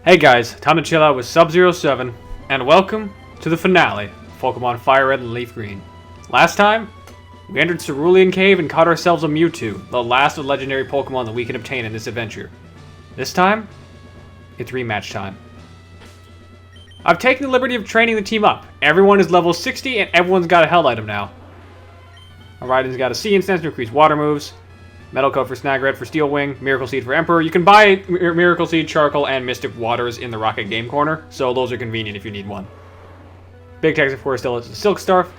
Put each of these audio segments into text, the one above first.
Hey guys, time to chill out with Sub-07, and welcome to the finale of Pokemon FireRed and LeafGreen. Last time, we entered Cerulean Cave and caught ourselves a Mewtwo, the last of the legendary Pokemon that we can obtain in this adventure. This time, it's rematch time. I've taken the liberty of training the team up. Everyone is level 60 and everyone's got a held item now. Alrighty's got a C instance to increase water moves, Metal Coat for Snagret for Steel Wing, Miracle Seed for Emperor. You can buy Miracle Seed, Charcoal, and Mystic Waters in the Rocket Game Corner, so those are convenient if you need one. Big Tex, of course, still is a Silk Scarf.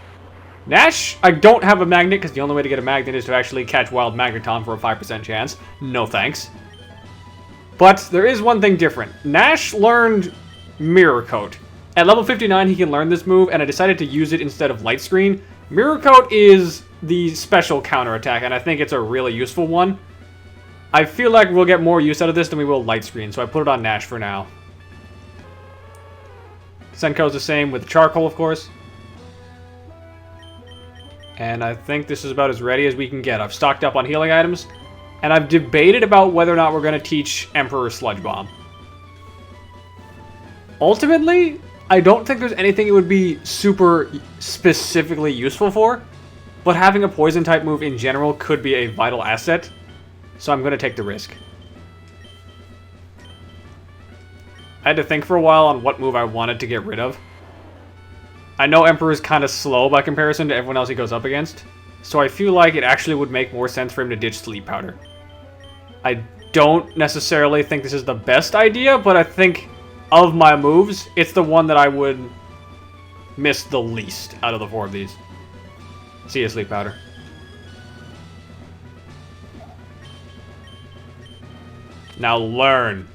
Nash, I don't have a Magnet, because the only way to get a Magnet is to actually catch Wild Magneton for a 5% chance. No thanks. But there is one thing different. Nash learned Mirror Coat. At level 59, he can learn this move, and I decided to use it instead of Light Screen. Mirror Coat is the special counterattack, and I think it's a really useful one. I feel like we'll get more use out of this than we will Light Screen, so I put it on Nash for now. Senko's the same with Charcoal, of course. And I think this is about as ready as we can get. I've stocked up on healing items, and I've debated about whether or not we're going to teach Emperor Sludge Bomb. Ultimately, I don't think there's anything it would be super specifically useful for, but having a poison type move in general could be a vital asset, so I'm going to take the risk. I had to think for a while on what move I wanted to get rid of. I know Emperor is kind of slow by comparison to everyone else he goes up against, so I feel like it actually would make more sense for him to ditch Sleep Powder. I don't necessarily think this is the best idea, but I think of my moves, it's the one that I would miss the least out of the four of these. See ya, Sleep Powder. Now learn.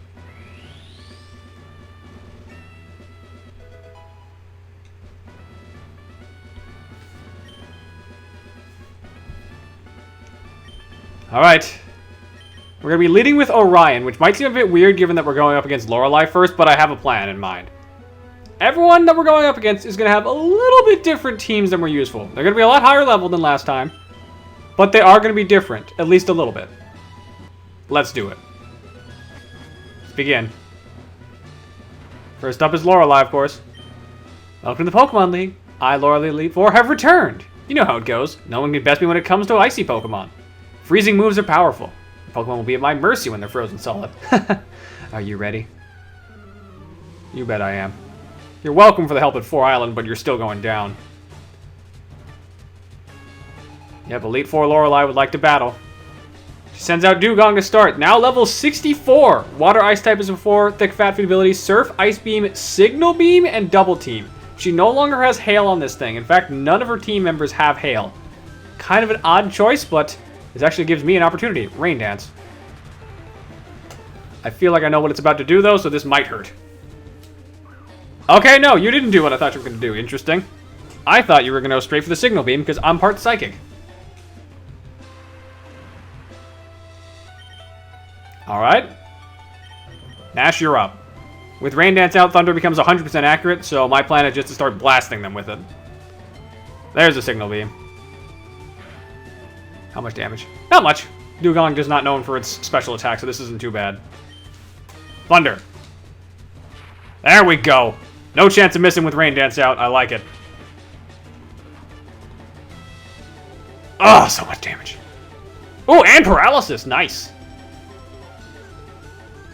Alright. We're going to be leading with Orion, which might seem a bit weird given that we're going up against Lorelei first, but I have a plan in mind. Everyone that we're going up against is going to have a little bit different teams than we're used for. They're going to be a lot higher level than last time, but they are going to be different, at least a little bit. Let's do it. Let's begin. First up is Lorelei, of course. Welcome to the Pokemon League. I, Lorelei Elite Four, have returned. You know how it goes. No one can best me when it comes to icy Pokemon. Freezing moves are powerful. Pokemon will be at my mercy when they're frozen solid. Are you ready? You bet I am. You're welcome for the help at 4 Island, but you're still going down. Yep, Elite Four Lorelei would like to battle. She sends out Dugong to start. Now level 64. Water Ice type is before. Thick Fat Food ability. Surf, Ice Beam, Signal Beam, and Double Team. She no longer has Hail on this thing. In fact, none of her team members have Hail. Kind of an odd choice, but this actually gives me an opportunity. Rain Dance. I feel like I know what it's about to do, though, so this might hurt. Okay, no, you didn't do what I thought you were going to do. Interesting. I thought you were going to go straight for the Signal Beam, because I'm part Psychic. Alright. Nash, you're up. With Rain Dance out, Thunder becomes 100% accurate, so my plan is just to start blasting them with it. There's a Signal Beam. How much damage? Not much. Dugong is not known for its special attack, so this isn't too bad. Thunder. There we go. No chance of missing with Rain Dance out. I like it. Oh, so much damage. Oh, and paralysis. Nice.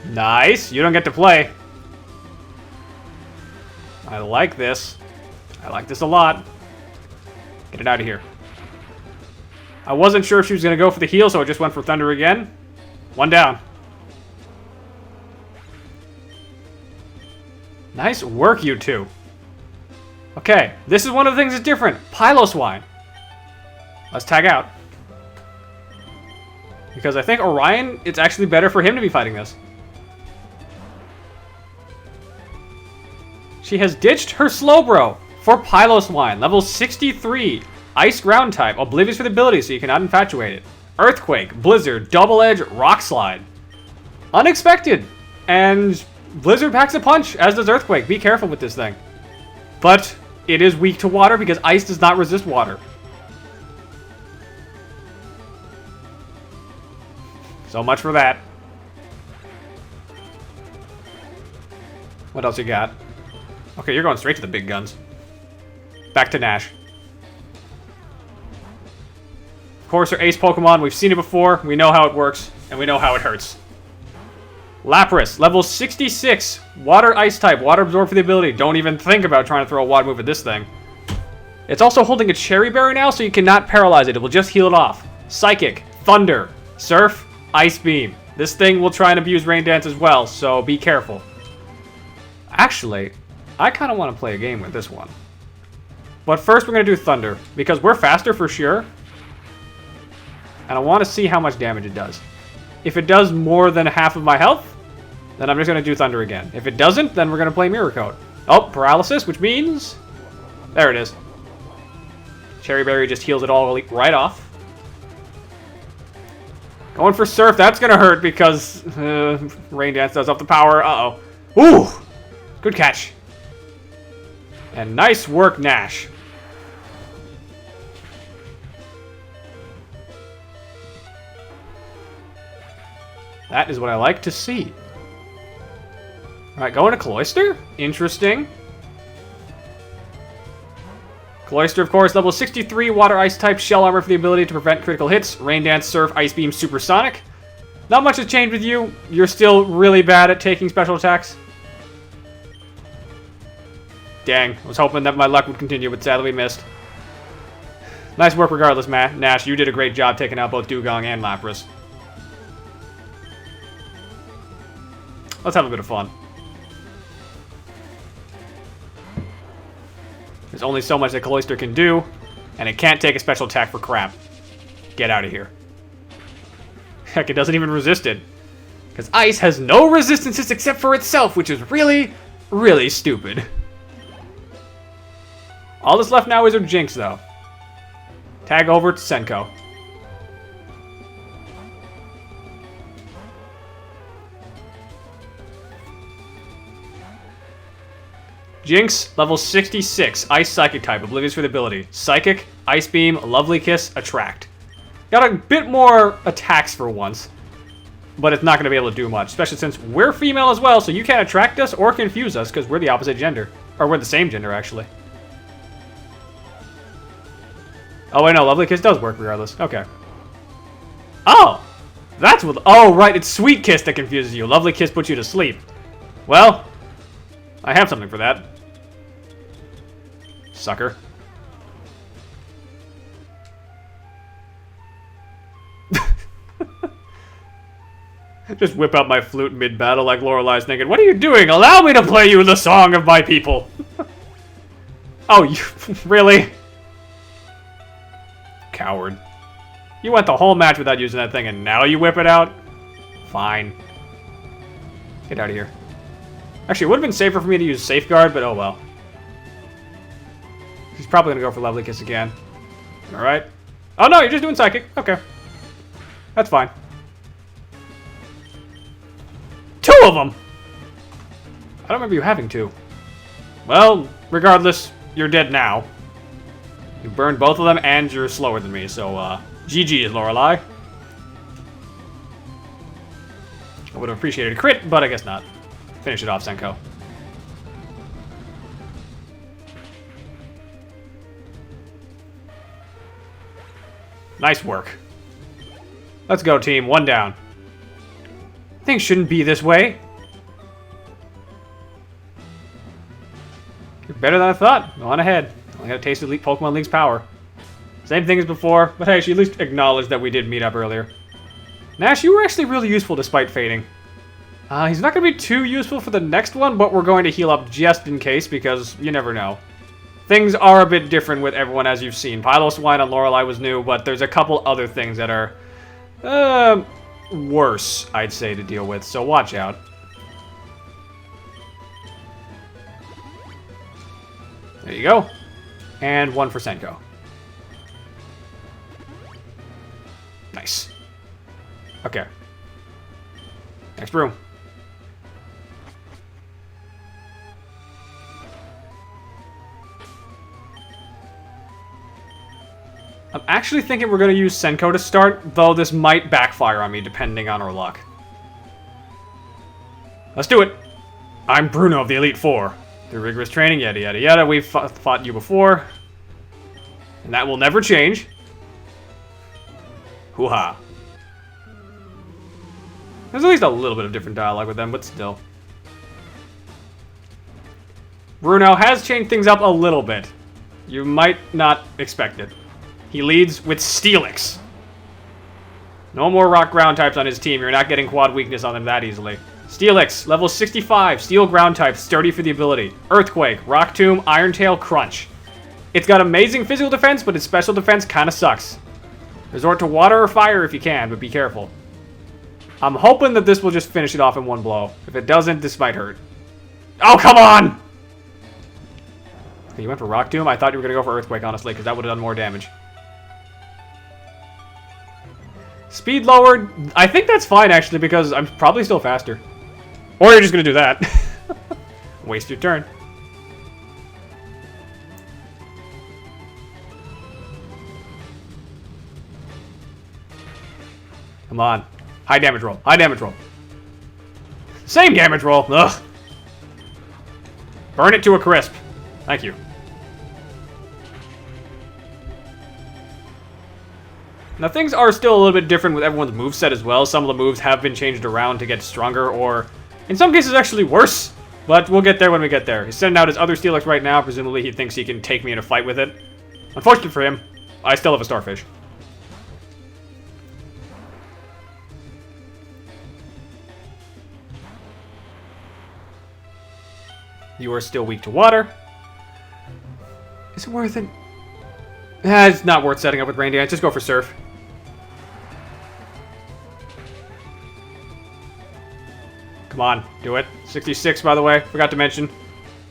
Nice. You don't get to play. I like this. I like this a lot. Get it out of here. I wasn't sure if she was going to go for the heal, so I just went for Thunder again. One down. Nice work, you two. Okay, this is one of the things that's different. Piloswine. Let's tag out. Because I think Orion, it's actually better for him to be fighting this. She has ditched her Slowbro for Piloswine. Level 63. Ice Ground type. Oblivious for the ability, so you cannot infatuate it. Earthquake, Blizzard, Double Edge, Rock Slide. Unexpected. And Blizzard packs a punch, as does Earthquake. Be careful with this thing. But it is weak to water because ice does not resist water. So much for that. What else you got? Okay, you're going straight to the big guns. Back to Nash. Of course, our ace Pokemon. We've seen it before. We know how it works, and we know how it hurts. Lapras, level 66. Water Ice type. Water absorb for the ability. Don't even think about trying to throw a water move at this thing. It's also holding a Cherry Berry now, so you cannot paralyze it. It will just heal it off. Psychic, Thunder, Surf, Ice Beam. This thing will try and abuse Rain Dance as well, so be careful. Actually, I kind of want to play a game with this one. But first we're going to do Thunder, because we're faster for sure. And I want to see how much damage it does. If it does more than half of my health, then I'm just going to do Thunder again. If it doesn't, then we're going to play Mirror Coat. Oh, Paralysis, which means... There it is. Cherry Berry just heals it all right off. Going for Surf, that's going to hurt because Rain Dance does up the power. Uh-oh. Ooh! Good catch. And nice work, Nash. That is what I like to see. Alright, going to Cloyster. Interesting. Cloyster, of course, level 63, Water Ice type, Shell Armor for the ability to prevent critical hits, Rain Dance, Surf, Ice Beam, Supersonic. Not much has changed with you. You're still really bad at taking special attacks. Dang, I was hoping that my luck would continue, but sadly we missed. Nice work regardless, Nash. You did a great job taking out both Dugong and Lapras. Let's have a bit of fun. There's only so much that Cloyster can do, and it can't take a special attack for crap. Get out of here. Heck, it doesn't even resist it. Because Ice has no resistances except for itself, which is really, really stupid. All that's left now is our Jinx, though. Tag over to Senko. Jinx, level 66, Ice Psychic type, oblivious for the ability. Psychic, Ice Beam, Lovely Kiss, Attract. Got a bit more attacks for once, but it's not going to be able to do much, especially since we're female as well, so you can't attract us or confuse us, because we're the opposite gender. Or we're the same gender, actually. Oh, wait, no, Lovely Kiss does work regardless. Okay. Oh! That's what... Oh, right, it's Sweet Kiss that confuses you. Lovely Kiss puts you to sleep. Well, I have something for that. Sucker. Just whip out my flute mid-battle like Lorelai's thinking, what are you doing? Allow me to play you the song of my people. Oh, you... Really? Coward. You went the whole match without using that thing, and now you whip it out? Fine. Get out of here. Actually, it would have been safer for me to use Safeguard, but oh well. He's probably going to go for Lovely Kiss again. Alright. Oh no, you're just doing Psychic. Okay. That's fine. 2 of them! I don't remember you having 2. Well, regardless, you're dead now. You burned both of them, and you're slower than me, so, GG is Lorelai. I would have appreciated a crit, but I guess not. Finish it off, Senko. Nice work. Let's go, team. 1 down. Things shouldn't be this way. You're better than I thought. Go on ahead. I got a taste of Pokemon League's power. Same thing as before, but hey, she at least acknowledged that we did meet up earlier. Nash, you were actually really useful despite fading. He's not going to be too useful for the next one, but we're going to heal up just in case, because you never know. Things are a bit different with everyone, as you've seen. Piloswine on Lorelei was new, but there's a couple other things that are worse, I'd say, to deal with, so watch out. There you go. And 1 for Senko. Nice. Okay. Next room. I'm actually thinking we're going to use Senko to start, though this might backfire on me depending on our luck. Let's do it. I'm Bruno of the Elite Four. Through rigorous training, yada yada yada. We've fought you before. And that will never change. Hoo-ha. There's at least a little bit of different dialogue with them, but still. Bruno has changed things up a little bit. You might not expect it. He leads with Steelix. No more rock ground types on his team. You're not getting quad weakness on them that easily. Steelix, level 65, steel ground type, sturdy for the ability. Earthquake, Rock Tomb, Iron Tail, Crunch. It's got amazing physical defense, but its special defense kind of sucks. Resort to water or fire if you can, but be careful. I'm hoping that this will just finish it off in one blow. If it doesn't, this might hurt. Oh, come on! You went for Rock Tomb? I thought you were going to go for Earthquake, honestly, because that would have done more damage. Speed lowered. I think that's fine, actually, because I'm probably still faster. Or you're just going to do that. Waste your turn. Come on. High damage roll. High damage roll. Same damage roll. Ugh. Burn it to a crisp. Thank you. Now, things are still a little bit different with everyone's moveset as well. Some of the moves have been changed around to get stronger, or in some cases actually worse. But we'll get there when we get there. He's sending out his other Steelix right now. Presumably he thinks he can take me in a fight with it. Unfortunate for him, I still have a Starfish. You are still weak to water. Is it worth it? It's not worth setting up with Rain Dance. Just go for Surf. Come on, do it. 66, by the way. Forgot to mention.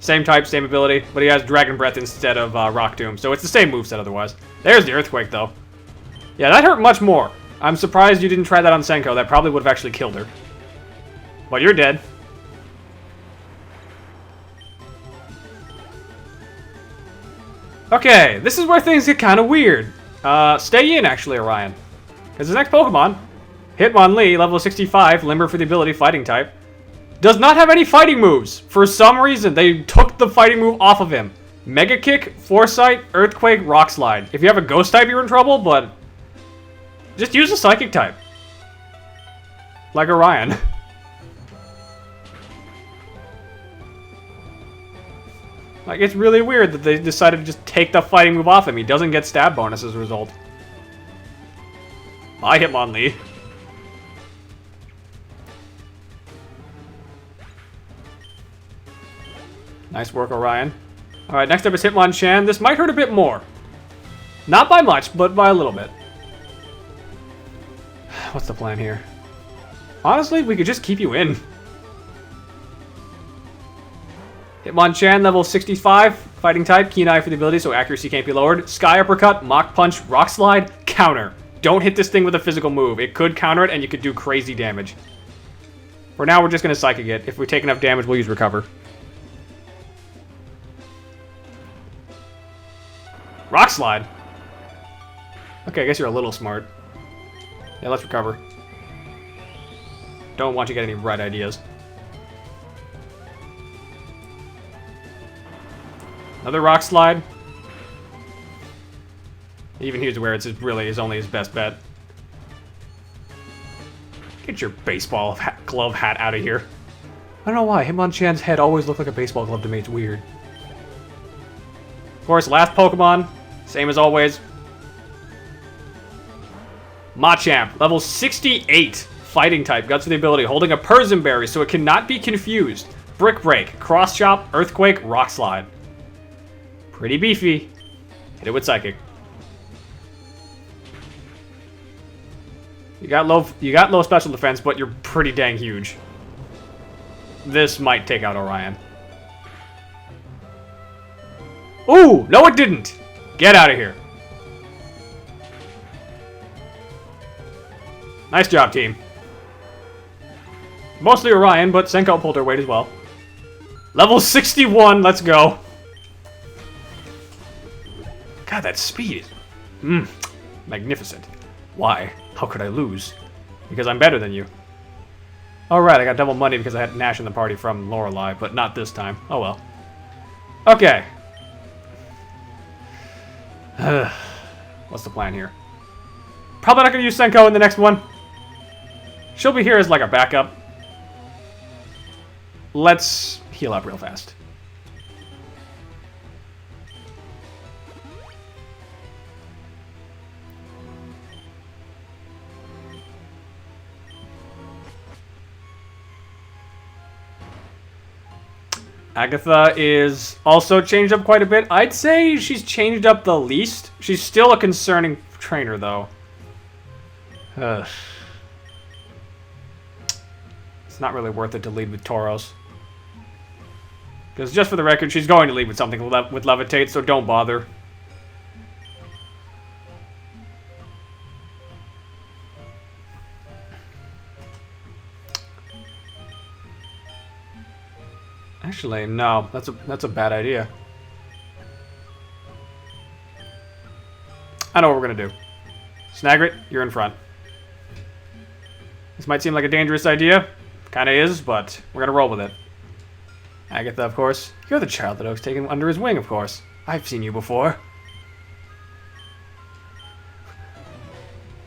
Same type, same ability, but he has Dragon Breath instead of Rock Tomb, so it's the same moveset otherwise. There's the Earthquake, though. Yeah, that hurt much more. I'm surprised you didn't try that on Senko. That probably would have actually killed her. But you're dead. Okay, this is where things get kind of weird. Stay in, actually, Orion. Because the next Pokemon, Hitmonlee, level 65, Limber for the ability, Fighting type, does not have any fighting moves. For some reason, they took the fighting move off of him. Mega Kick, Foresight, Earthquake, Rock Slide. If you have a Ghost type, you're in trouble, but just use a Psychic type. Like Orion. Like, it's really weird that they decided to just take the fighting move off him. He doesn't get stab bonus as a result. Bye, Hitmonlee. Nice work, Orion. Alright, next up is Hitmonchan. This might hurt a bit more. Not by much, but by a little bit. What's the plan here? Honestly, we could just keep you in. Hitmonchan, level 65, Fighting type, Keen Eye for the ability, so accuracy can't be lowered. Sky Uppercut, Mach Punch, Rock Slide, counter. Don't hit this thing with a physical move. It could counter it, and you could do crazy damage. For now, we're just going to Psychic it. If we take enough damage, we'll use Recover. Rock Slide? Okay, I guess you're a little smart. Yeah, let's Recover. Don't want you to get any right ideas. Another Rock Slide. Even he's aware it's really only his best bet. Get your baseball glove hat out of here. I don't know why. Hitmonchan's head always looked like a baseball glove to me. It's weird. Of course, last Pokemon. Same as always. Machamp, level 68. Fighting type, Guts for the ability, holding a Persian Berry so it cannot be confused. Brick Break, Cross Chop, Earthquake, Rock Slide. Pretty beefy. Hit it with Psychic. You got low special defense, but you're pretty dang huge. This might take out Orion. Ooh, no it didn't. Get out of here. Nice job, team. Mostly Orion, but Senko pulled her weight as well. Level 61, let's go. God, that speed is magnificent. Why? How could I lose? Because I'm better than you. Alright, I got double money because I had Nash in the party from Lorelei, but not this time. Oh well. Okay. What's the plan here? Probably not going to use Senko in the next one. She'll be here as like a backup. Let's heal up real fast. Agatha is also changed up quite a bit. I'd say she's changed up the least. She's still a concerning trainer, though. It's not really worth it to lead with Tauros. Because just for the record, she's going to lead with something with Levitate, so don't bother. Actually, no. That's a bad idea. I know what we're gonna do. Snagrit, you're in front. This might seem like a dangerous idea. Kinda is, but we're gonna roll with it. Agatha, of course. You're the child that Oak's taken under his wing, of course. I've seen you before.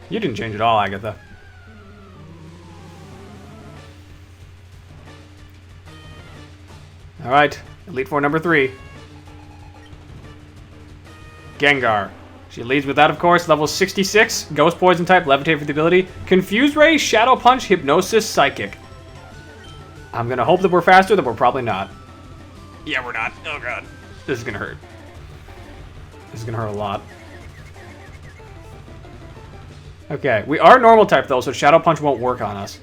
You didn't change at all, Agatha. Alright, Elite Four number 3. Gengar. She leads with that, of course, level 66. Ghost Poison type, Levitate for the ability. Confuse Ray, Shadow Punch, Hypnosis, Psychic. I'm gonna hope that we're faster, that we're probably not. Yeah, we're not. Oh god. This is gonna hurt. This is gonna hurt a lot. Okay, we are normal type though, so Shadow Punch won't work on us.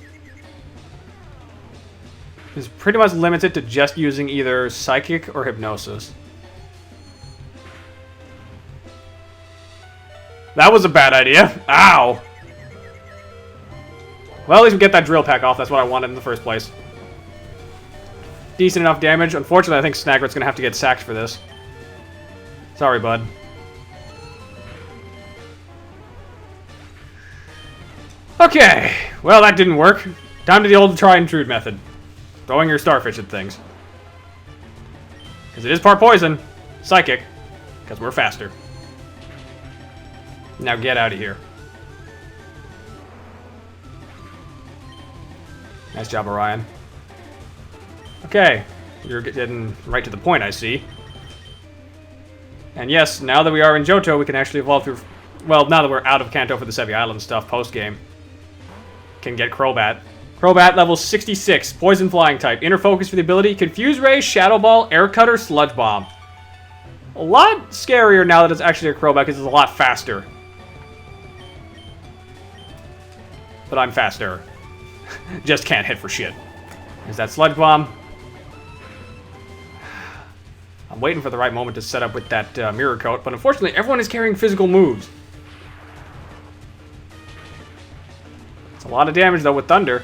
This pretty much limits it to just using either Psychic or Hypnosis. That was a bad idea. Ow! Well, at least we get that drill pack off. That's what I wanted in the first place. Decent enough damage. Unfortunately, I think Snagrit's going to have to get sacked for this. Sorry, bud. Okay. Well, that didn't work. Time to the old try and true method. Throwing your starfish at things. Because it is part poison. Psychic. Because we're faster. Now get out of here. Nice job, Orion. Okay. You're getting right to the point, I see. And yes, now that we are in Johto, we can actually evolve through... Well, now that we're out of Kanto for the Sevi Island stuff post-game. Can get Crobat. Crobat, level 66. Poison Flying type. Inner Focus for the ability. Confuse Ray, Shadow Ball, Air Cutter, Sludge Bomb. A lot scarier now that it's actually a Crobat because it's a lot faster. But I'm faster. Just can't hit for shit. Is that Sludge Bomb? I'm waiting for the right moment to set up with that Mirror Coat, but unfortunately everyone is carrying physical moves. It's a lot of damage though with Thunder.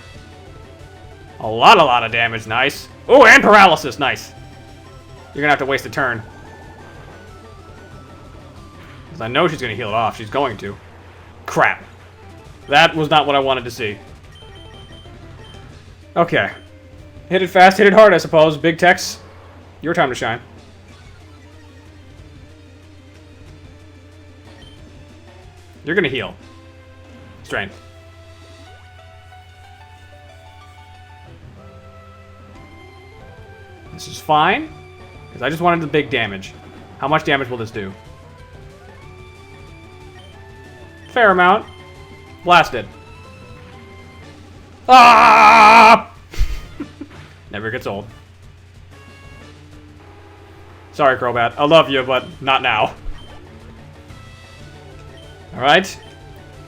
A lot of damage, nice. Oh, and Paralysis, nice. You're gonna have to waste a turn. Because I know she's gonna heal it off, she's going to. Crap. That was not what I wanted to see. Okay. Hit it fast, hit it hard, I suppose. Big Tex, your time to shine. You're gonna heal. Strength. This is fine, because I just wanted the big damage. How much damage will this do? Fair amount. Blast it. Ah! Never gets old. Sorry, Crobat. I love you, but not now. Alright.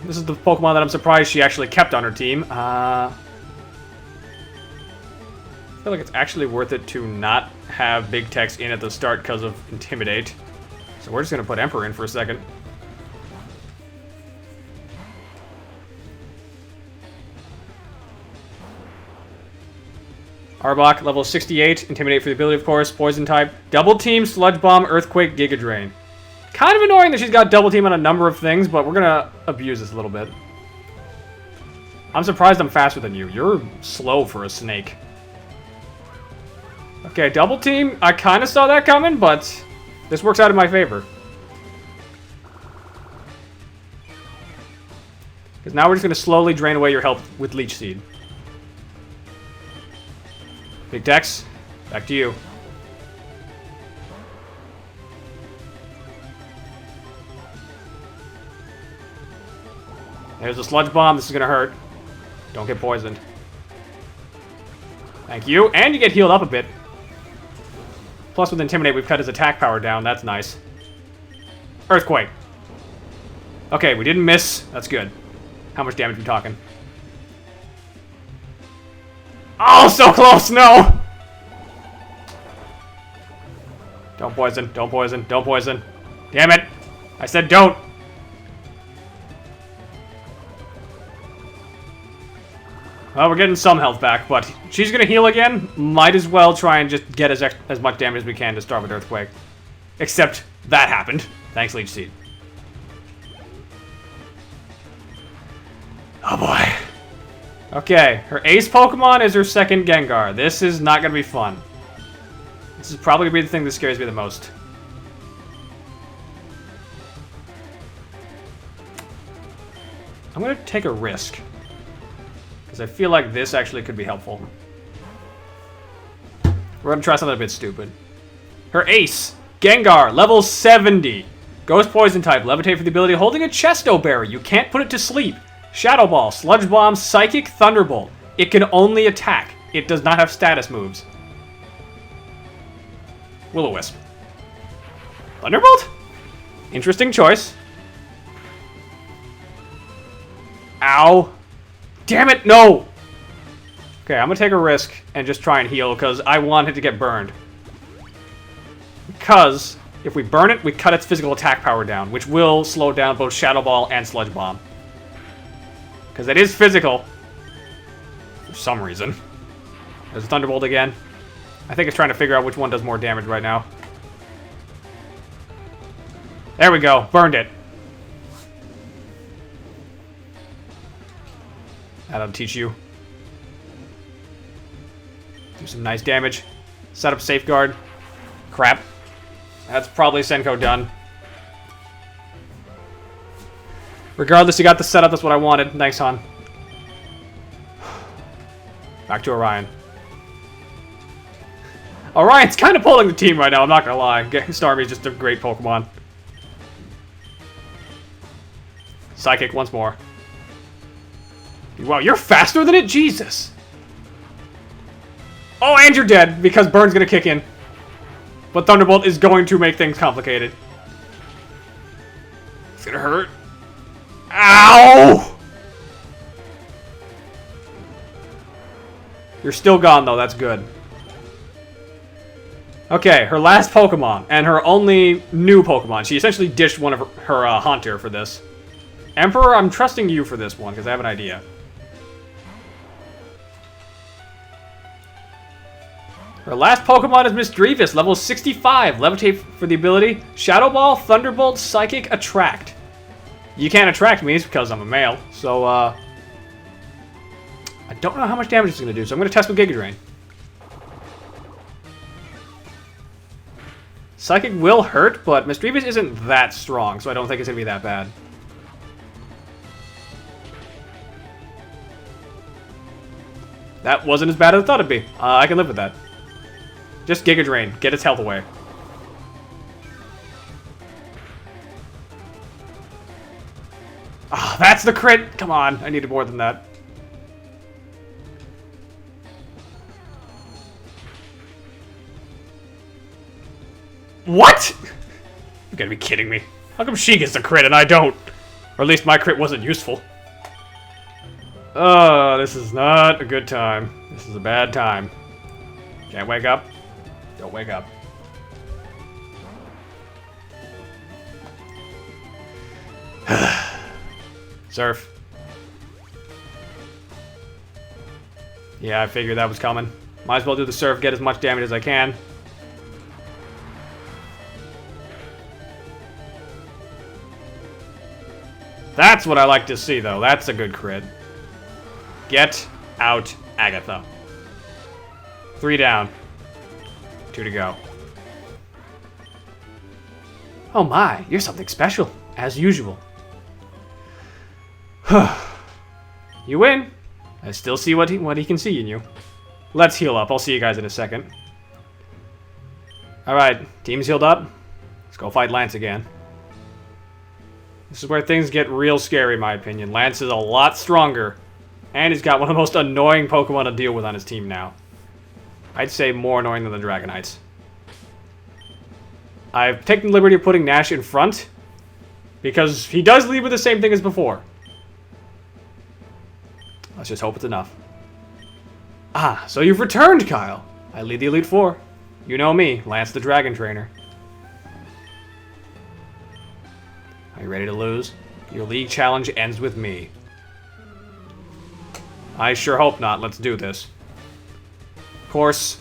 This is the Pokemon that I'm surprised she actually kept on her team. I feel like it's actually worth it to not have Big Tex in at the start because of Intimidate. So we're just going to put Emperor in for a second. Arbok, level 68. Intimidate for the ability, of course. Poison type. Double Team, Sludge Bomb, Earthquake, Giga Drain. Kind of annoying that she's got Double Team on a number of things, but we're going to abuse this a little bit. I'm surprised I'm faster than you. You're slow for a snake. Okay, double team. I kind of saw that coming, but this works out in my favor. Because now we're just going to slowly drain away your health with Leech Seed. Big Dex, back to you. There's a Sludge Bomb. This is going to hurt. Don't get poisoned. Thank you. And you get healed up a bit. Plus, with Intimidate, we've cut his attack power down. That's nice. Earthquake. Okay, we didn't miss. That's good. How much damage are we talking? Oh, so close! No! Don't poison. Don't poison. Don't poison. Damn it! I said don't! Well, we're getting some health back, but she's gonna heal again. Might as well try and just get as much damage as we can to start with Earthquake. Except that happened. Thanks, Leech Seed. Oh boy. Okay, her ace Pokemon is her second Gengar. This is not gonna be fun. This is probably gonna be the thing that scares me the most. I'm gonna take a risk. Because I feel like this actually could be helpful. We're gonna try something a bit stupid. Her ace, Gengar, level 70. Ghost Poison type, Levitate for the ability of holding a Chesto Berry. You can't put it to sleep. Shadow Ball, Sludge Bomb, Psychic, Thunderbolt. It can only attack. It does not have status moves. Will-O-Wisp. Thunderbolt? Interesting choice. Ow. Damn it, no! Okay, I'm gonna take a risk and just try and heal, because I want it to get burned. Because, if we burn it, we cut its physical attack power down, which will slow down both Shadow Ball and Sludge Bomb. Because it is physical. For some reason. There's a Thunderbolt again. I think it's trying to figure out which one does more damage right now. There we go. Burned it. That'll teach you. Do some nice damage. Set up Safeguard. Crap. That's probably Senko done. Regardless, you got the setup. That's what I wanted. Thanks, hon. Back to Orion. Orion's kind of pulling the team right now, I'm not gonna lie. Starmie's just a great Pokemon. Psychic once more. Wow, you're faster than it? Jesus! Oh, and you're dead, because Burn's gonna kick in. But Thunderbolt is going to make things complicated. It's gonna hurt. Ow! You're still gone, though. That's good. Okay, her last Pokemon, and her only new Pokemon. She essentially ditched one of her Haunter for this. Emperor, I'm trusting you for this one, because I have an idea. Her last Pokemon is Miss Grievous, level 65. Levitate for the ability Shadow Ball, Thunderbolt, Psychic, Attract. You can't attract me because I'm a male, so I don't know how much damage it's going to do, so I'm going to test with Giga Drain. Psychic will hurt, but Miss Grievous isn't that strong, so I don't think it's going to be that bad. That wasn't as bad as I thought it'd be. I can live with that. Just Giga Drain. Get its health away. Ah, that's the crit! Come on, I needed more than that. What?! You gotta be kidding me. How come she gets the crit and I don't? Or at least my crit wasn't useful. Oh, this is not a good time. This is a bad time. Can't wake up. Don't wake up. Surf. Yeah, I figured that was coming. Might as well do the surf, get as much damage as I can. That's what I like to see, though. That's a good crit. Get out, Agatha. 3 down. 2 to go. Oh my, you're something special, as usual. You win. I still see what he can see in you. Let's heal up. I'll see you guys in a second. Alright, team's healed up. Let's go fight Lance again. This is where things get real scary, in my opinion. Lance is a lot stronger. And he's got one of the most annoying Pokemon to deal with on his team now. I'd say more annoying than the Dragonites. I've taken the liberty of putting Nash in front. Because he does lead with the same thing as before. Let's just hope it's enough. Ah, so you've returned, Kyle. I lead the Elite Four. You know me, Lance the Dragon Trainer. Are you ready to lose? Your league challenge ends with me. I sure hope not. Let's do this. Of course,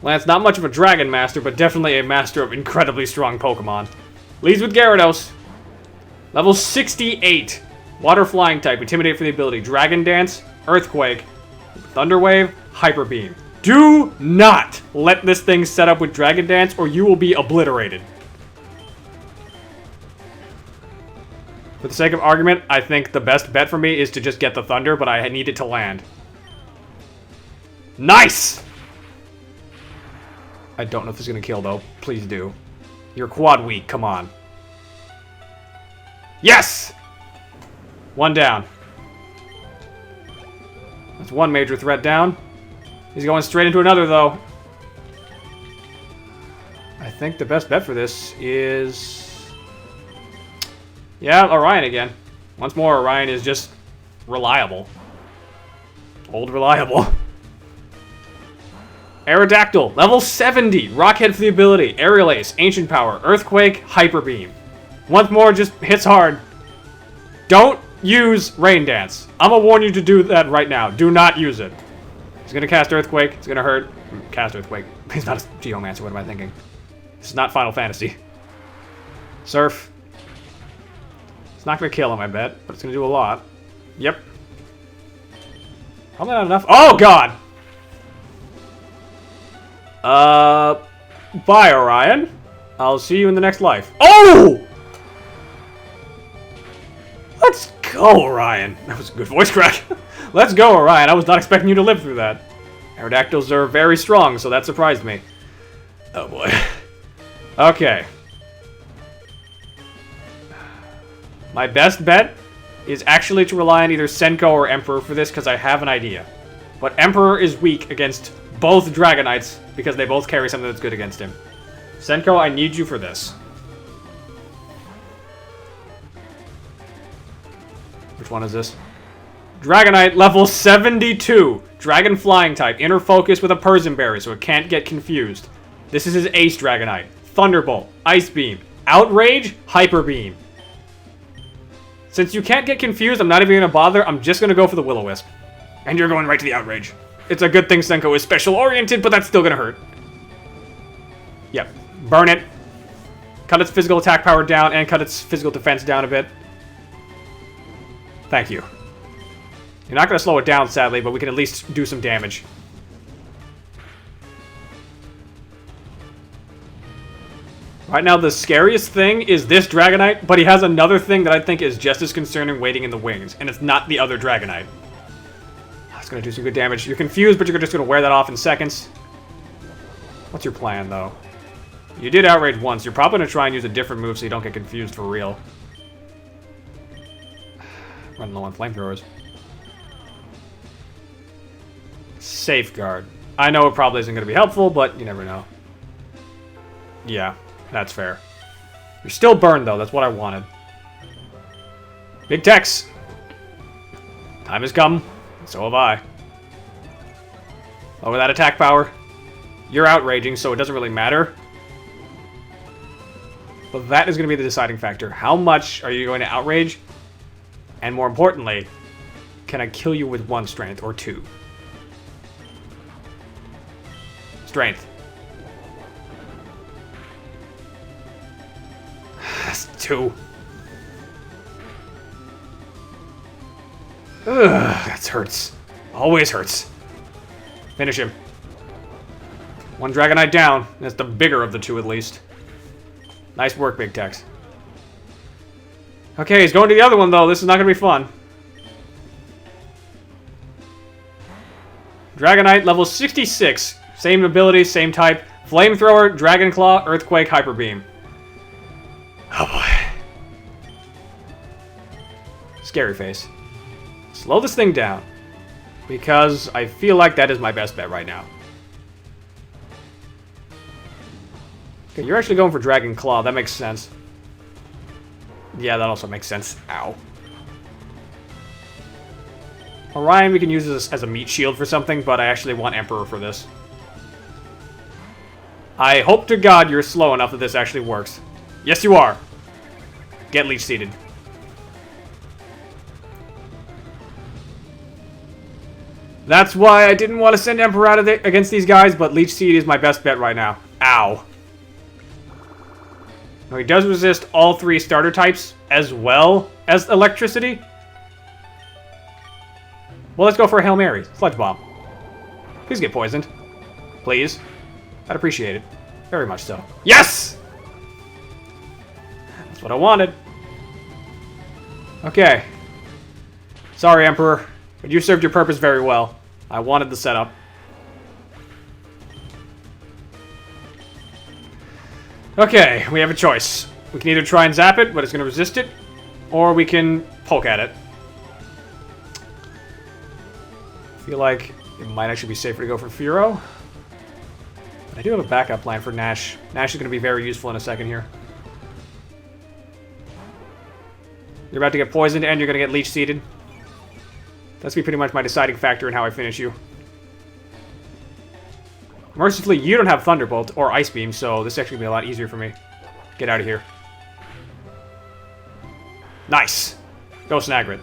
Lance not much of a Dragon Master, but definitely a master of incredibly strong Pokemon. Leads with Gyarados. Level 68. Water Flying type. Intimidate for the ability. Dragon Dance. Earthquake. Thunder Wave. Hyper Beam. Do not let this thing set up with Dragon Dance or you will be obliterated. For the sake of argument, I think the best bet for me is to just get the Thunder, but I need it to land. Nice! I don't know if this is going to kill, though. Please do. You're quad weak. Come on. Yes! 1 down. That's 1 major threat down. He's going straight into another, though. I think the best bet for this is... yeah, Orion again. Once more, Orion is just reliable. Old reliable. Aerodactyl, level 70. Rockhead for the ability. Aerial Ace, Ancient Power, Earthquake, Hyper Beam. Once more, just hits hard. Don't use Rain Dance. I'm gonna warn you to do that right now. Do not use it. He's gonna cast Earthquake. It's gonna hurt. Cast Earthquake. He's not a Geomancer. What am I thinking? This is not Final Fantasy. Surf. It's not gonna kill him, I bet, but it's gonna do a lot. Yep. Probably not enough. Oh, God! Bye, Orion. I'll see you in the next life. Oh! Let's go, Orion. That was a good voice crack. Let's go, Orion. I was not expecting you to live through that. Aerodactyls are very strong, so that surprised me. Oh, boy. Okay. My best bet is actually to rely on either Senko or Emperor for this, because I have an idea. But Emperor is weak against both Dragonites, because they both carry something that's good against him. Senko, I need you for this. Which one is this? Dragonite, level 72. Dragon Flying type. Inner Focus with a Persian Berry, so it can't get confused. This is his Ace Dragonite. Thunderbolt. Ice Beam. Outrage. Hyper Beam. Since you can't get confused, I'm not even going to bother. I'm just going to go for the Will-O-Wisp. And you're going right to the Outrage. It's a good thing Senko is special-oriented, but that's still going to hurt. Yep. Burn it. Cut its physical attack power down and cut its physical defense down a bit. Thank you. You're not going to slow it down, sadly, but we can at least do some damage. Right now, the scariest thing is this Dragonite, but he has another thing that I think is just as concerning waiting in the wings, and it's not the other Dragonite. That's going to do some good damage. You're confused, but you're just going to wear that off in seconds. What's your plan, though? You did Outrage once. You're probably going to try and use a different move so you don't get confused for real. Running low on flamethrowers. Safeguard. I know it probably isn't going to be helpful, but you never know. Yeah, that's fair. You're still burned, though. That's what I wanted. Big Tex. Time has come. So have I. Lower that attack power. You're outraging, so it doesn't really matter. But that is going to be the deciding factor. How much are you going to outrage? And more importantly, can I kill you with 1 strength or 2? Strength. That's 2. Ugh, that hurts. Always hurts. Finish him. One Dragonite down. That's the bigger of the two, at least. Nice work, Big Tex. Okay, he's going to the other one, though. This is not going to be fun. Dragonite level 66. Same ability, same type. Flamethrower, Dragon Claw, Earthquake, Hyper Beam. Oh boy. Scary face. Slow this thing down. Because I feel like that is my best bet right now. Okay, you're actually going for Dragon Claw. That makes sense. Yeah, that also makes sense. Ow. Orion we can use as a meat shield for something, but I actually want Emperor for this. I hope to God you're slow enough that this actually works. Yes, you are. Get Leech Seeded. That's why I didn't want to send Emperor out of against these guys, but Leech Seed is my best bet right now. Ow. Now, he does resist all 3 starter types, as well as electricity. Well, let's go for a Hail Mary. Sludge Bomb. Please get poisoned. Please. I'd appreciate it. Very much so. Yes! That's what I wanted. Okay. Sorry, Emperor, but you served your purpose very well. I wanted the setup. Okay, we have a choice. We can either try and zap it, but it's going to resist it, or we can poke at it. I feel like it might actually be safer to go for Furo. But I do have a backup plan for Nash. Nash is going to be very useful in a second here. You're about to get poisoned, and you're going to get Leech Seeded. That's going to be pretty much my deciding factor in how I finish you. Mercifully, you don't have Thunderbolt or Ice Beam, so this is actually going to be a lot easier for me. Get out of here. Nice. Go Snagrid.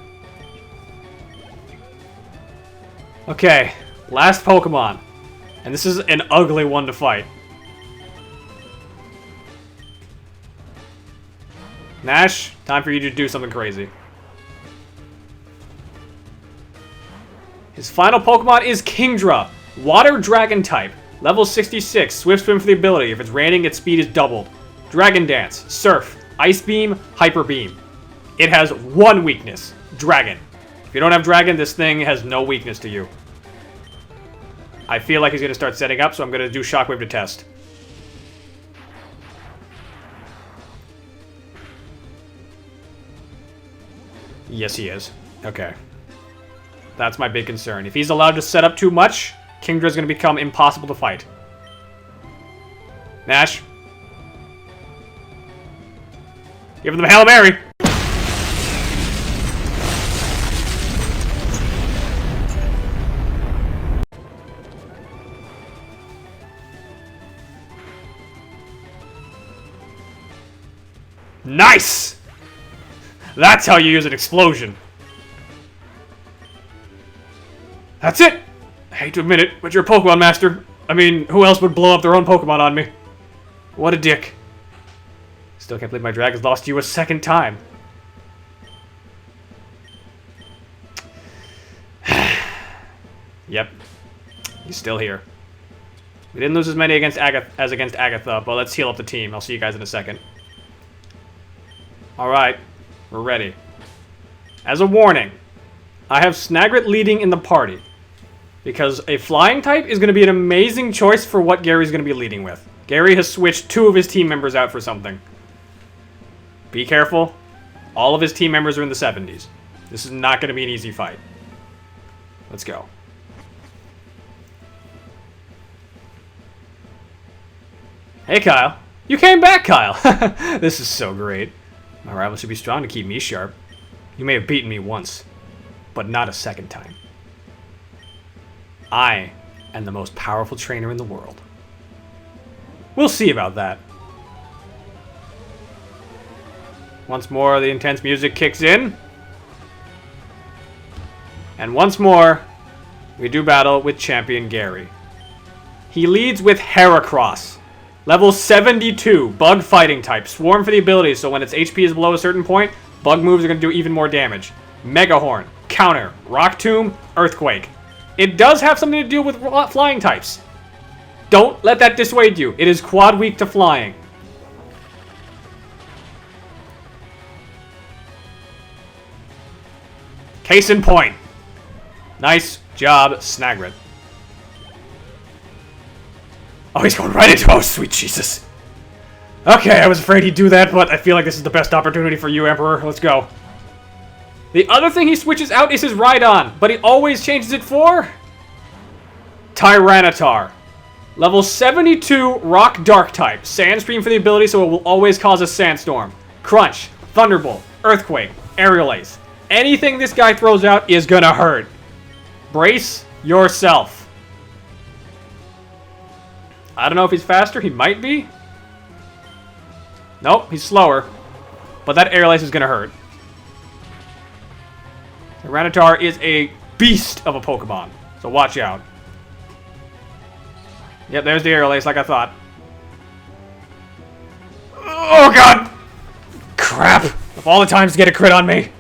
Okay, last Pokemon. And this is an ugly one to fight. Nash, time for you to do something crazy. His final Pokemon is Kingdra. Water Dragon type. Level 66. Swift Swim for the ability. If it's raining, its speed is doubled. Dragon Dance. Surf. Ice Beam. Hyper Beam. It has one weakness. Dragon. If you don't have Dragon, this thing has no weakness to you. I feel like he's going to start setting up, so I'm going to do Shockwave to test. Yes, he is. Okay. That's my big concern. If he's allowed to set up too much, Kingdra's going to become impossible to fight. Nash. Give him the Hail Mary. Nice! That's how you use an explosion. That's it! I hate to admit it, but you're a Pokemon Master. I mean, who else would blow up their own Pokemon on me? What a dick. Still can't believe my Dragon's lost you a second time. Yep. He's still here. We didn't lose as many against as against Agatha, but let's heal up the team. I'll see you guys in a second. Alright, we're ready. As a warning, I have Snagrid leading in the party. Because a flying type is going to be an amazing choice for what Gary's going to be leading with. Gary has switched 2 of his team members out for something. Be careful. All of his team members are in the 70s. This is not going to be an easy fight. Let's go. Hey, Kyle. You came back, Kyle. This is so great. My rival should be strong to keep me sharp. You may have beaten me once, but not a second time. I am the most powerful trainer in the world. We'll see about that. Once more, the intense music kicks in. And once more, we do battle with Champion Gary. He leads with Heracross. Level 72, Bug Fighting type. Swarm for the ability, so when its HP is below a certain point, Bug moves are going to do even more damage. Mega Horn, Counter, Rock Tomb, Earthquake. It does have something to do with flying types. Don't let that dissuade you. It is quad weak to flying. Case in point. Nice job, Snagrid. Oh, he's going right into... Oh, sweet Jesus. Okay, I was afraid he'd do that, but I feel like this is the best opportunity for you, Emperor. Let's go. The other thing he switches out is his Rhydon, but he always changes it for... Tyranitar. Level 72 Rock Dark type. Sandstream for the ability, so it will always cause a Sandstorm. Crunch, Thunderbolt, Earthquake, Aerial Ace. Anything this guy throws out is gonna hurt. Brace yourself. I don't know if he's faster. He might be. Nope, he's slower. But that Aerial Ace is gonna hurt. Tyranitar is a beast of a Pokemon, so watch out. Yep, there's the Aerial Ace like I thought. Oh god! Crap! Of all the times to get a crit on me.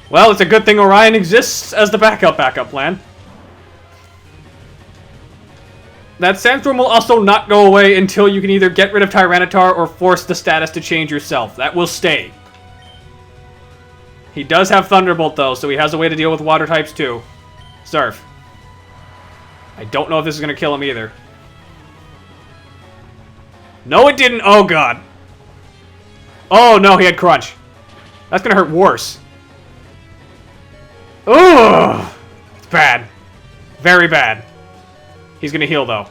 Well, it's a good thing Orion exists as the backup plan. That Sandstorm will also not go away until you can either get rid of Tyranitar or force the status to change yourself. That will stay. He does have Thunderbolt though, so he has a way to deal with water types too. Surf. I don't know if this is going to kill him either. No, it didn't. Oh, God. Oh, no, he had Crunch. That's going to hurt worse. Ugh. It's bad. Very bad. He's going to heal, though.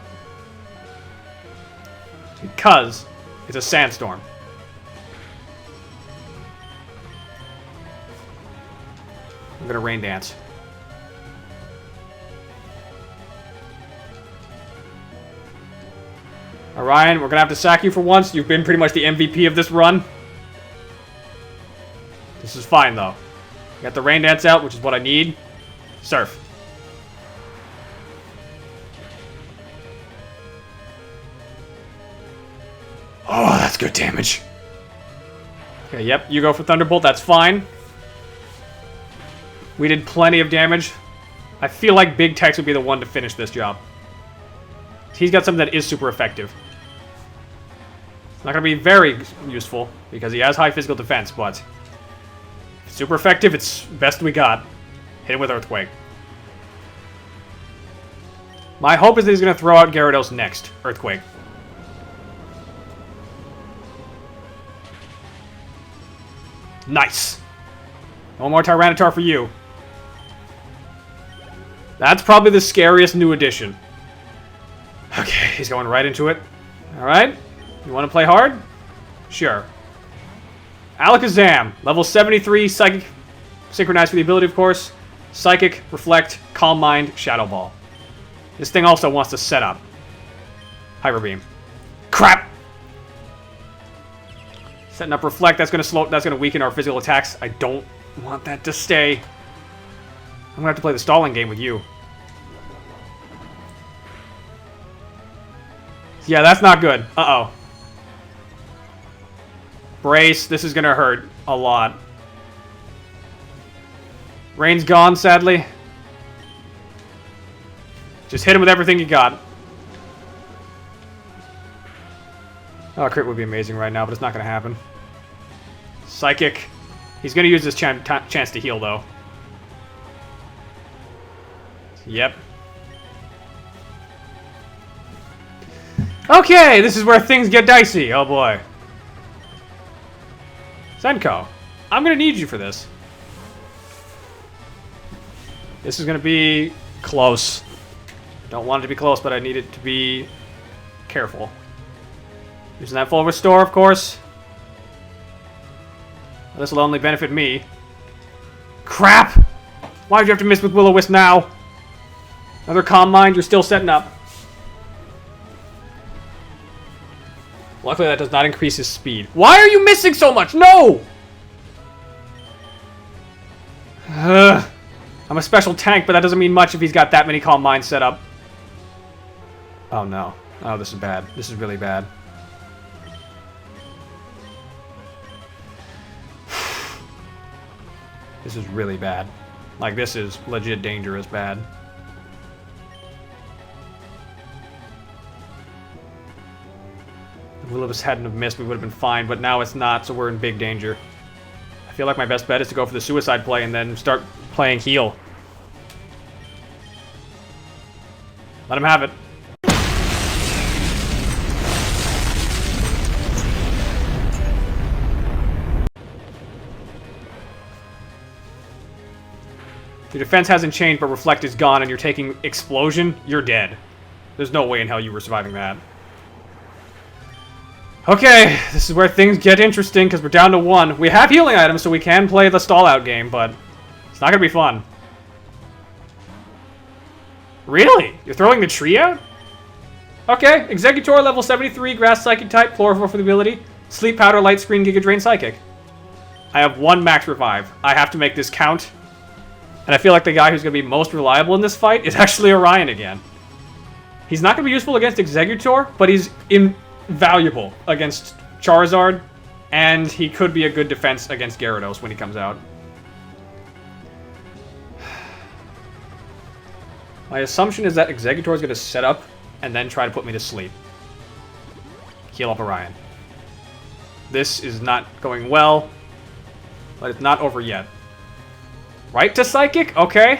Because it's a Sandstorm. I'm going to Rain Dance. Orion, we're going to have to sack you for once. You've been pretty much the MVP of this run. This is fine, though. Got the Rain Dance out, which is what I need. Surf. Oh, that's good damage. Okay, yep, you go for Thunderbolt. That's fine. We did plenty of damage. I feel like Big Tex would be the one to finish this job. He's got something that is super effective. It's not going to be very useful because he has high physical defense, but super effective. It's best we got. Hit it with Earthquake. My hope is that he's going to throw out Gyarados next. Earthquake. Nice. One more Tyranitar for you. That's probably the scariest new addition. Okay, he's going right into it. Alright. You want to play hard? Sure. Alakazam. Level 73. Psychic. Synchronized for the ability, of course. Psychic, Reflect, Calm Mind, Shadow Ball. This thing also wants to set up. Hyper Beam. Crap! Setting up Reflect. That's going to weaken our physical attacks. I don't want that to stay. I'm going to have to play the stalling game with you. Yeah, that's not good. Uh-oh. Brace. This is going to hurt a lot. Rain's gone, sadly. Just hit him with everything you got. Oh, a crit would be amazing right now, but it's not going to happen. Psychic. He's going to use this chance to heal, though. Yep. Okay, this is where things get dicey. Oh, boy. Senko, I'm going to need you for this. This is going to be close. Don't want it to be close, but I need it to be careful. Using that full restore, of course. This will only benefit me. Crap! Why'd you have to miss with Will-O-Wisp now? Another Calm Mind, you're still setting up. Luckily, that does not increase his speed. Why are you missing so much? No! I'm a special tank, but that doesn't mean much if he's got that many Calm Minds set up. Oh, no. Oh, this is bad. This is really bad. This is really bad. Like, this is legit dangerous bad. If Will-O-Wisp hadn't have missed, we would have been fine, but now it's not, so we're in big danger. I feel like my best bet is to go for the suicide play and then start playing heal. Let him have it. Your defense hasn't changed, but Reflect is gone, and you're taking Explosion, you're dead. There's no way in hell you were surviving that. Okay, this is where things get interesting, because we're down to 1. We have healing items, so we can play the stall-out game, but it's not going to be fun. Really? You're throwing the tree out? Okay, Exeggutor, level 73, Grass Psychic type, Chlorophyll for the ability, Sleep Powder, Light Screen, Giga Drain Psychic. I have 1 max revive. I have to make this count. And I feel like the guy who's going to be most reliable in this fight is actually Orion again. He's not going to be useful against Exeggutor, but he's invaluable against Charizard, and he could be a good defense against Gyarados when he comes out. My assumption is that Exeggutor is going to set up and then try to put me to sleep. Heal up Orion. This is not going well, but it's not over yet. Right to Psychic? Okay.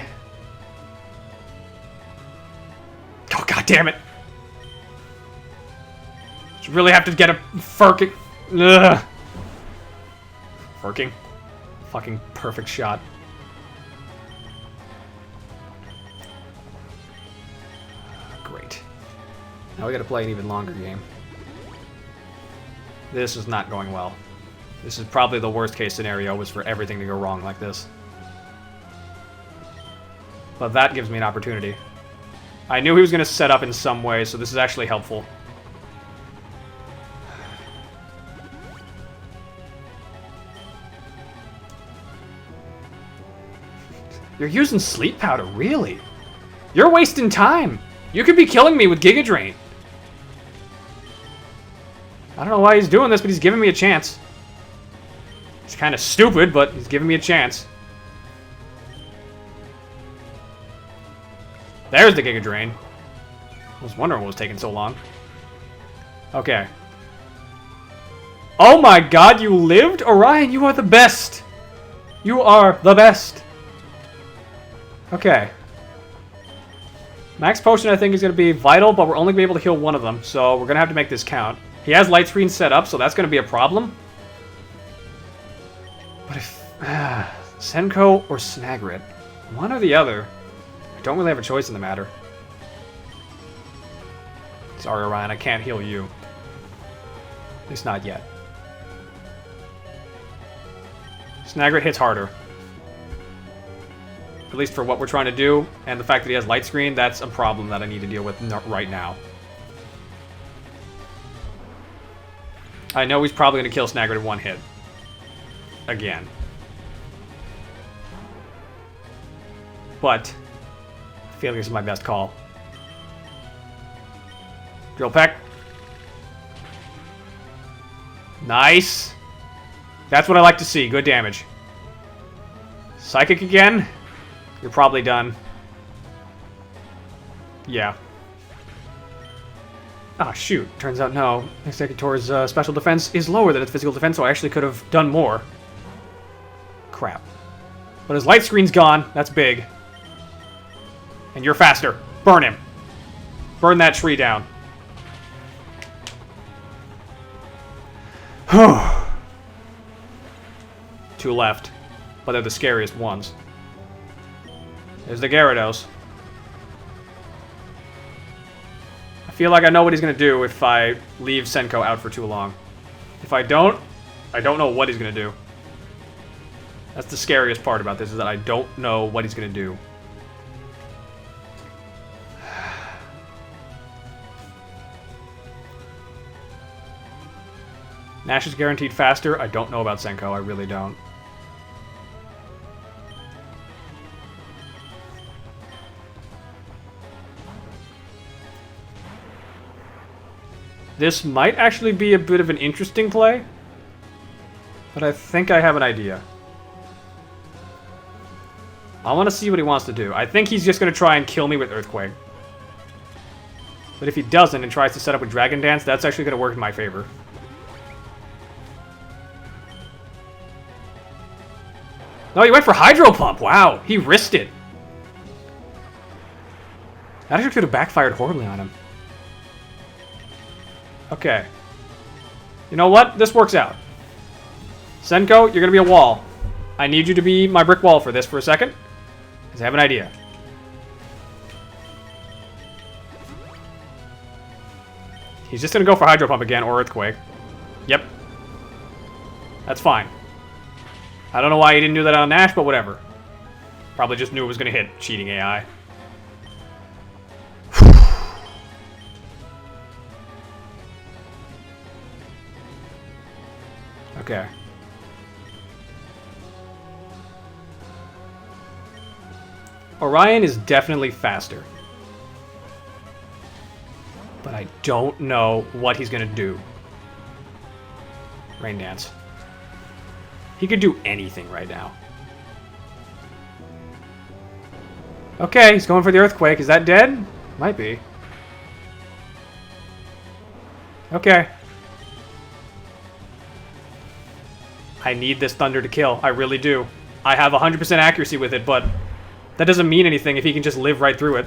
Oh, god damn it. Just really have to get a Furking. Ugh. Furking. Fucking perfect shot. Great. Now we gotta play an even longer game. This is not going well. This is probably the worst case scenario, was for everything to go wrong like this. But that gives me an opportunity. I knew he was going to set up in some way, so this is actually helpful. You're using Sleep Powder, really? You're wasting time! You could be killing me with Giga Drain. I don't know why he's doing this, but he's giving me a chance. It's kind of stupid, but he's giving me a chance. There's the Giga Drain. I was wondering what was taking so long. Okay. Oh my god, you lived? Orion, you are the best! You are the best! Okay. Max Potion, I think, is going to be vital, but we're only going to be able to heal one of them, so we're going to have to make this count. He has Light Screen set up, so that's going to be a problem. But if... Senko or Snagrid. One or the other. I don't really have a choice in the matter. Sorry, Orion, I can't heal you. At least not yet. Snagrid hits harder. At least for what we're trying to do, and the fact that he has Light Screen, that's a problem that I need to deal with right now. I know he's probably going to kill Snagrid in one hit. Again. But I feel like this is my best call. Drill Peck. Nice. That's what I like to see. Good damage. Psychic again. You're probably done. Yeah. Ah, shoot. Turns out no. Exeggutor's special defense is lower than its physical defense, so I actually could have done more. Crap. But his Light Screen's gone. That's big. And you're faster. Burn him. Burn that tree down. Two left. But they're the scariest ones. There's the Gyarados. I feel like I know what he's going to do if I leave Senko out for too long. If I don't know what he's going to do. That's the scariest part about this, is that I don't know what he's going to do. Nash is guaranteed faster. I don't know about Senko. I really don't. This might actually be a bit of an interesting play, but I think I have an idea. I want to see what he wants to do. I think he's just going to try and kill me with Earthquake. But if he doesn't and tries to set up with Dragon Dance, that's actually going to work in my favor. No, he went for Hydro Pump. Wow, he risked it. That actually could have backfired horribly on him. Okay. You know what? This works out. Senko, you're going to be a wall. I need you to be my brick wall for this for a second. Because I have an idea. He's just going to go for Hydro Pump again or Earthquake. Yep. That's fine. I don't know why he didn't do that on Nash, but whatever. Probably just knew it was going to hit. Cheating AI. Okay. Orion is definitely faster. But I don't know what he's going to do. Rain Dance. He could do anything right now. Okay, he's going for the Earthquake. Is that dead? Might be. Okay. I need this Thunder to kill. I really do. I have 100% accuracy with it, but that doesn't mean anything if he can just live right through it.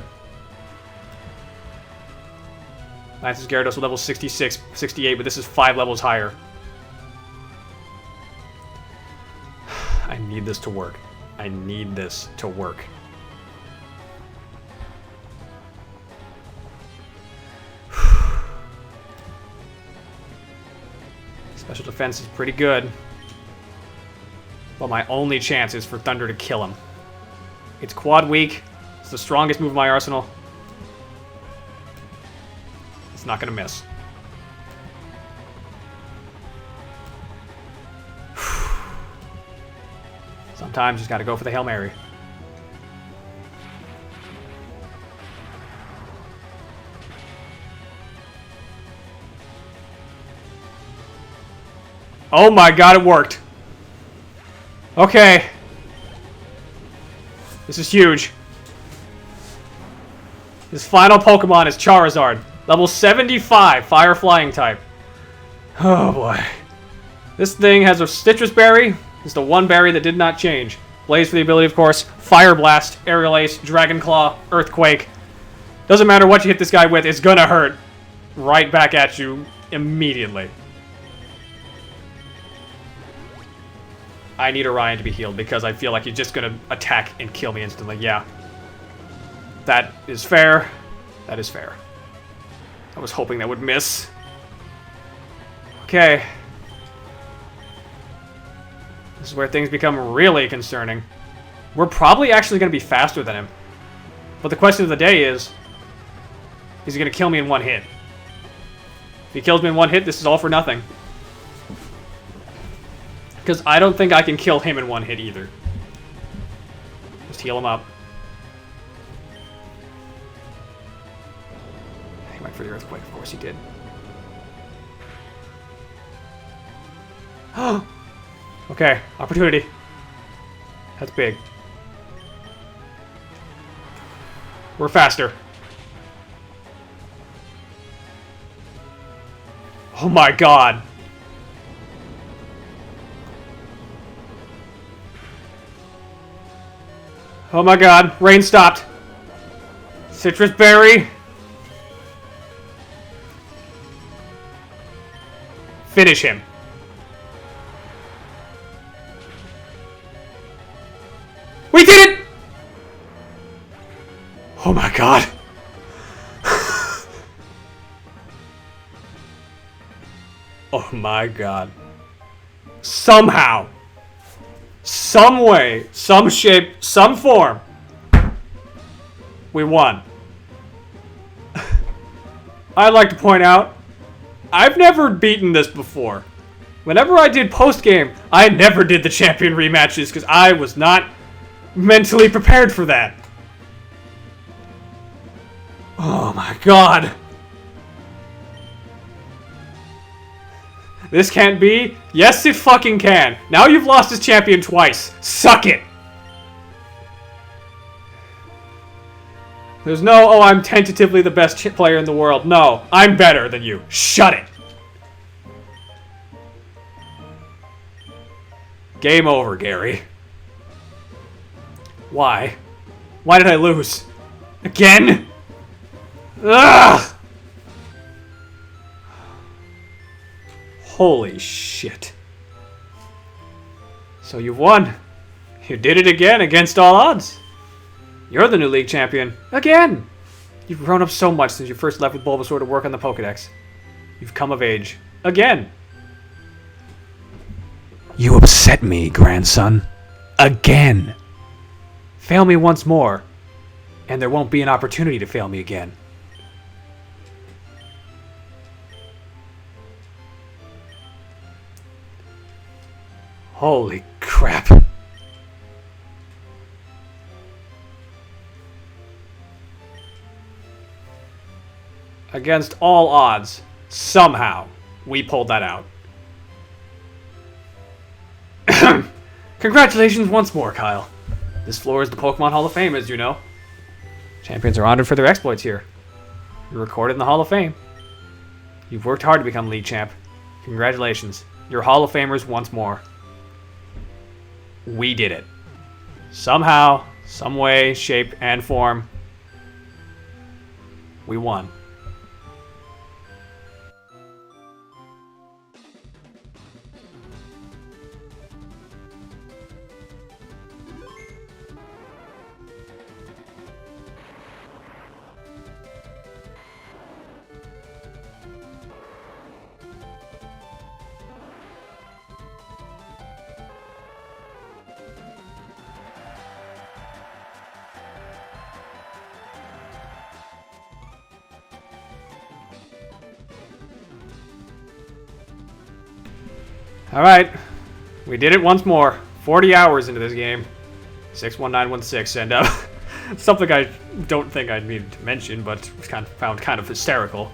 Lance's Gyarados with level 66, 68, but this is 5 levels higher. I need this to work. I need this to work. Special defense is pretty good. But my only chance is for Thunder to kill him. It's quad weak. It's the strongest move in my arsenal. It's not going to miss. Sometimes you just got to go for the Hail Mary. Oh my god, it worked. Okay. This is huge. His final Pokemon is Charizard. Level 75, Fire Flying type. Oh boy. This thing has a Citrus Berry. It's the one berry that did not change. Blaze for the ability, of course. Fire Blast, Aerial Ace, Dragon Claw, Earthquake. Doesn't matter what you hit this guy with, it's gonna hurt. Right back at you immediately. I need Orion to be healed because I feel like he's just gonna attack and kill me instantly. Yeah. That is fair. That is fair. I was hoping that would miss. Okay. This is where things become really concerning. We're probably actually going to be faster than him. But the question of the day is he going to kill me in one hit? If he kills me in one hit, this is all for nothing. Because I don't think I can kill him in one hit either. Just heal him up. He went for the Earthquake, of course he did. Okay, opportunity. That's big. We're faster. Oh my god. Oh my god, rain stopped. Citrus Berry. Finish him. We did it! Oh my god. Oh my god. Somehow, some way, some shape, some form, we won. I'd like to point out, I've never beaten this before. Whenever I did post-game, I never did the champion rematches because I was not mentally prepared for that. Oh my god. This can't be? Yes, it fucking can. Now you've lost as champion twice. Suck it. There's no, oh, I'm tentatively the best player in the world. No, I'm better than you. Shut it. Game over, Gary. Why? Why did I lose? Again? Ugh! Holy shit. So you've won. You did it again against all odds. You're the new league champion. Again! You've grown up so much since you first left with Bulbasaur to work on the Pokedex. You've come of age. Again! You upset me, grandson. Again! Fail me once more, and there won't be an opportunity to fail me again. Holy crap. Against all odds, somehow, we pulled that out. Congratulations once more, Kyle. This floor is the Pokemon Hall of Fame, as you know. Champions are honored for their exploits here. You're recorded in the Hall of Fame. You've worked hard to become league champ. Congratulations. You're Hall of Famers once more. We did it. Somehow, some way, shape, and form, we won. Alright, we did it once more. 40 hours into this game. 61916, and something I don't think I needed to mention, but found kind of hysterical.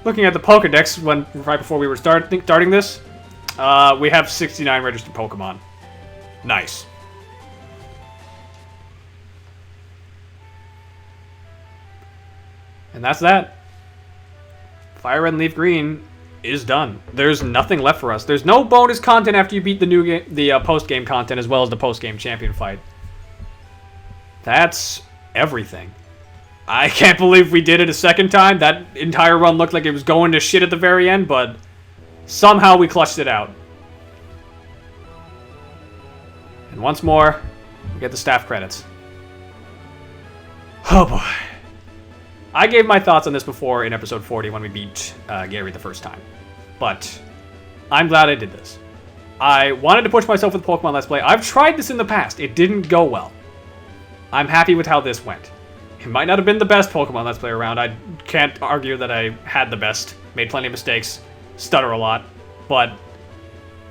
Looking at the Pokedex right before we were starting this, we have 69 registered Pokemon. Nice. And that's that. FireRed and LeafGreen is done. There's nothing left for us. There's no bonus content after you beat the new game, the post-game content, as well as the post-game champion fight. That's everything. I can't believe we did it a second time. That entire run looked like it was going to shit at the very end, but somehow we clutched it out. And once more, we get the staff credits. Oh boy. I gave my thoughts on this before in episode 40 when we beat Gary the first time. But I'm glad I did this. I wanted to push myself with Pokemon Let's Play. I've tried this in the past. It didn't go well. I'm happy with how this went. It might not have been the best Pokemon Let's Play around. I can't argue that I had the best. Made plenty of mistakes. Stutter a lot. But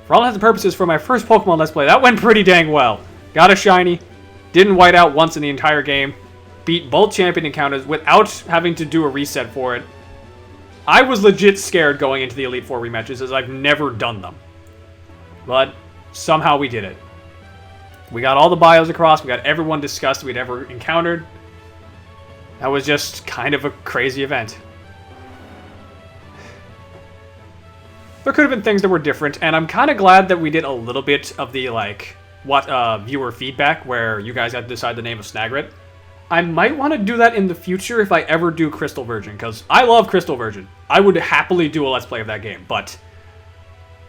for all intents and purposes, for my first Pokemon Let's Play, that went pretty dang well. Got a shiny. Didn't white out once in the entire game. Beat both champion encounters without having to do a reset for it. I was legit scared going into the Elite Four rematches, as I've never done them. But somehow we did it. We got all the bios across, we got everyone discussed we'd ever encountered. That was just kind of a crazy event. There could have been things that were different, and I'm kind of glad that we did a little bit of the, viewer feedback, where you guys had to decide the name of Snagrit. I might want to do that in the future if I ever do Crystal Version, because I love Crystal Version. I would happily do a Let's Play of that game, but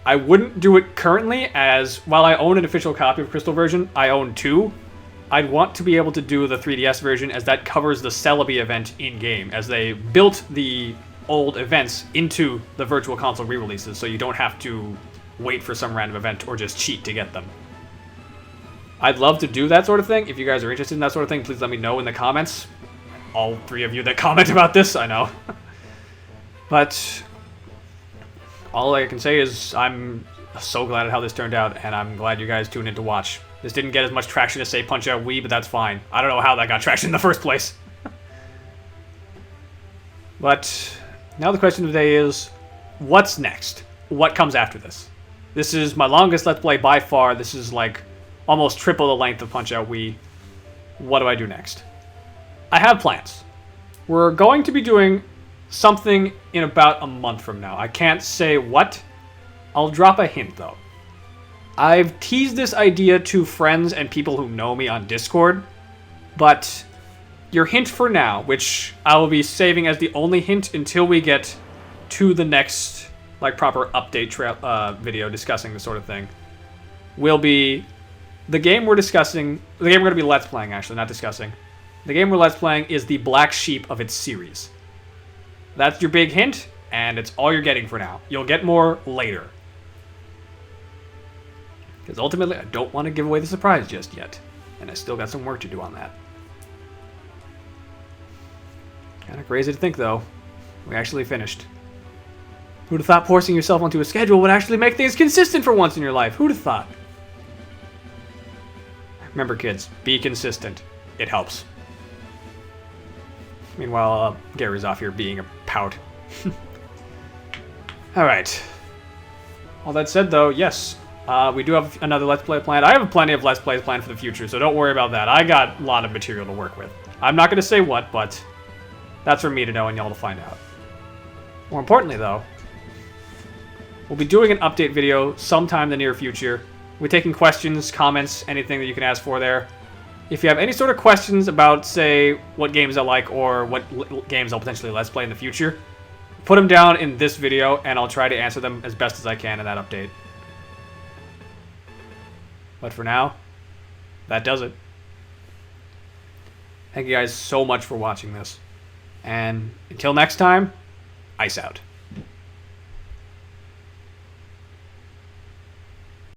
I wouldn't do it currently, as while I own an official copy of Crystal Version, I own two. I'd want to be able to do the 3DS version, as that covers the Celebi event in-game, as they built the old events into the Virtual Console re-releases, so you don't have to wait for some random event or just cheat to get them. I'd love to do that sort of thing. If you guys are interested in that sort of thing, please let me know in the comments. All three of you that comment about this, I know. But all I can say is I'm so glad at how this turned out, and I'm glad you guys tuned in to watch. This didn't get as much traction as, say, Punch-Out Wii, but that's fine. I don't know how that got traction in the first place. But now the question of the day is, what's next? What comes after this? This is my longest Let's Play by far. This is like almost triple the length of Punch-Out Wii. What do I do next? I have plans. We're going to be doing something in about a month from now. I can't say what. I'll drop a hint, though. I've teased this idea to friends and people who know me on Discord, but your hint for now, which I will be saving as the only hint until we get to the next, like, proper update video discussing this sort of thing, will be the game we're discussing. The game we're going to be Let's Playing, actually, not discussing. The game we're Let's Playing is the black sheep of its series. That's your big hint, and it's all you're getting for now. You'll get more later. Because ultimately, I don't want to give away the surprise just yet. And I still got some work to do on that. Kind of crazy to think, though. We actually finished. Who'd have thought forcing yourself onto a schedule would actually make things consistent for once in your life? Who'd have thought? Remember, kids, be consistent. It helps. Meanwhile, Gary's off here being a pout. Alright. All that said, though, yes. We do have another Let's Play planned. I have plenty of Let's Plays planned for the future, so don't worry about that. I got a lot of material to work with. I'm not going to say what, but that's for me to know and y'all to find out. More importantly, though, we'll be doing an update video sometime in the near future. We're taking questions, comments, anything that you can ask for there. If you have any sort of questions about, say, what games I like or what games I'll potentially Let's Play in the future, put them down in this video, and I'll try to answer them as best as I can in that update. But for now, that does it. Thank you guys so much for watching this. And until next time, ice out.